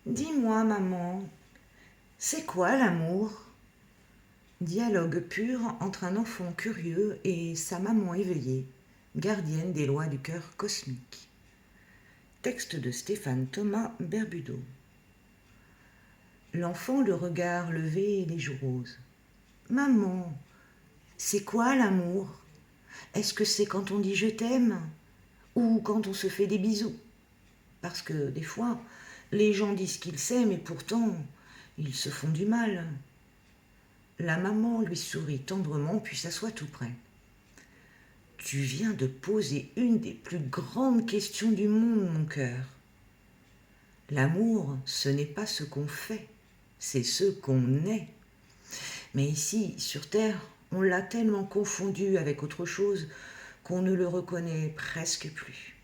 Dis-moi, maman, c'est quoi l'amour? Dialogue pur entre un enfant curieux et sa maman éveillée, gardienne des lois du cœur cosmique. Texte de Stéphane Thomas Berbudo. L'enfant, le regard levé et les joues roses. Maman, c'est quoi l'amour? Est-ce que c'est quand on dit je t'aime? Ou quand on se fait des bisous? Parce que des fois, les gens disent qu'ils s'aiment et pourtant, ils se font du mal. La maman lui sourit tendrement puis s'assoit tout près. Tu viens de poser une des plus grandes questions du monde, mon cœur. L'amour, ce n'est pas ce qu'on fait, c'est ce qu'on est. Mais ici, sur Terre, on l'a tellement confondu avec autre chose qu'on ne le reconnaît presque plus.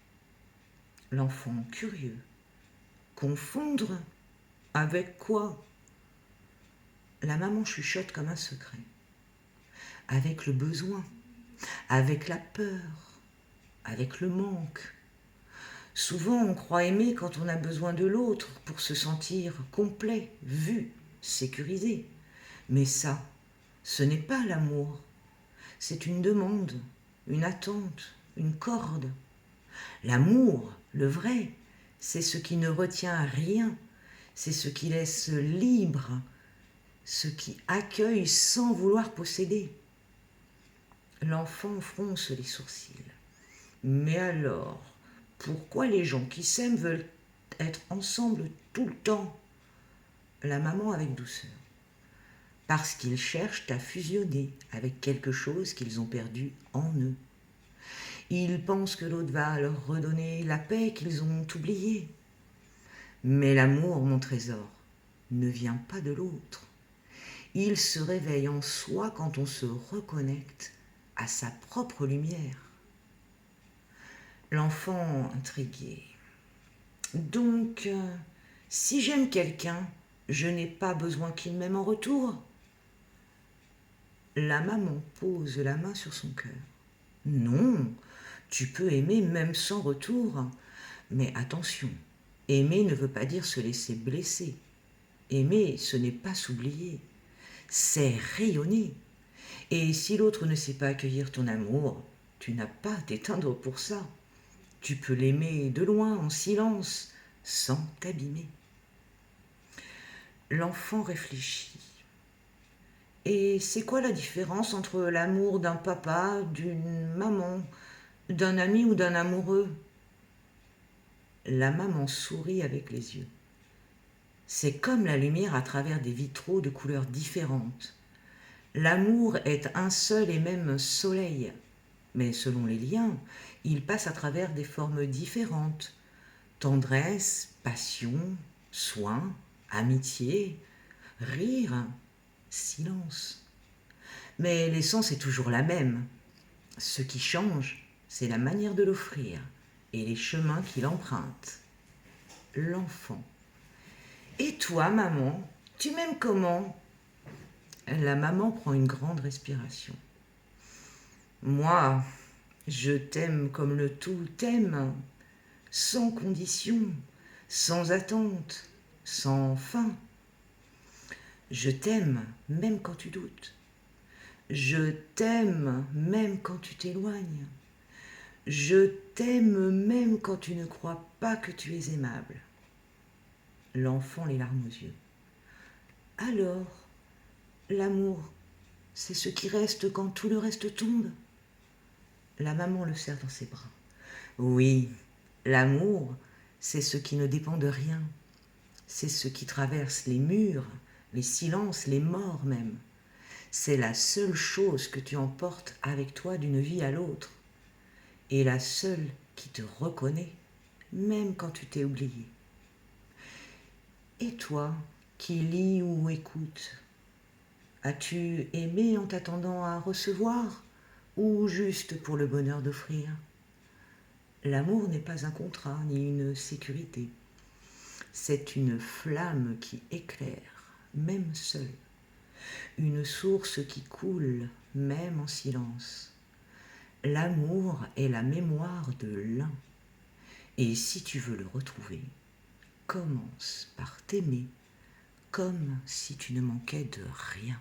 L'enfant curieux. Confondre? Avec quoi? La maman chuchote comme un secret. Avec le besoin, avec la peur, avec le manque. Souvent, on croit aimer quand on a besoin de l'autre pour se sentir complet, vu, sécurisé. Mais ça, ce n'est pas l'amour. C'est une demande, une attente, une corde. L'amour, le vrai, c'est ce qui ne retient rien, c'est ce qui laisse libre, ce qui accueille sans vouloir posséder. L'enfant fronce les sourcils. Mais alors, pourquoi les gens qui s'aiment veulent être ensemble tout le temps? La maman avec douceur. Parce qu'ils cherchent à fusionner avec quelque chose qu'ils ont perdu en eux. Ils pensent que l'autre va leur redonner la paix qu'ils ont oubliée. Mais l'amour, mon trésor, ne vient pas de l'autre. Il se réveille en soi quand on se reconnecte à sa propre lumière. L'enfant intrigué. Donc, si j'aime quelqu'un, je n'ai pas besoin qu'il m'aime en retour. La maman pose la main sur son cœur. Non, tu peux aimer même sans retour. Mais attention, aimer ne veut pas dire se laisser blesser. Aimer, ce n'est pas s'oublier, c'est rayonner. Et si l'autre ne sait pas accueillir ton amour, tu n'as pas à t'éteindre pour ça. Tu peux l'aimer de loin, en silence, sans t'abîmer. L'enfant réfléchit. Et c'est quoi la différence entre l'amour d'un papa, d'une maman, d'un ami ou d'un amoureux? La maman sourit avec les yeux. C'est comme la lumière à travers des vitraux de couleurs différentes. L'amour est un seul et même soleil, mais selon les liens, il passe à travers des formes différentes. Tendresse, passion, soin, amitié, rire, silence. Mais l'essence est toujours la même. Ce qui change, c'est la manière de l'offrir et les chemins qu'il emprunte. L'enfant. Et toi, maman, tu m'aimes comment? La maman prend une grande respiration. Moi, je t'aime comme le tout t'aime, sans condition, sans attente, sans fin. Je t'aime même quand tu doutes. Je t'aime même quand tu t'éloignes. Je t'aime même quand tu ne crois pas que tu es aimable. L'enfant les larmes aux yeux. Alors, l'amour, c'est ce qui reste quand tout le reste tombe? La maman le serre dans ses bras. Oui, l'amour, c'est ce qui ne dépend de rien. C'est ce qui traverse les murs, les silences, les morts même. C'est la seule chose que tu emportes avec toi d'une vie à l'autre. Et la seule qui te reconnaît, même quand tu t'es oublié. Et toi, qui lis ou écoutes, as-tu aimé en t'attendant à recevoir ou juste pour le bonheur d'offrir? L'amour n'est pas un contrat ni une sécurité. C'est une flamme qui éclaire, même seule. Une source qui coule, même en silence. L'amour est la mémoire de l'un. Et si tu veux le retrouver, commence par t'aimer comme si tu ne manquais de rien.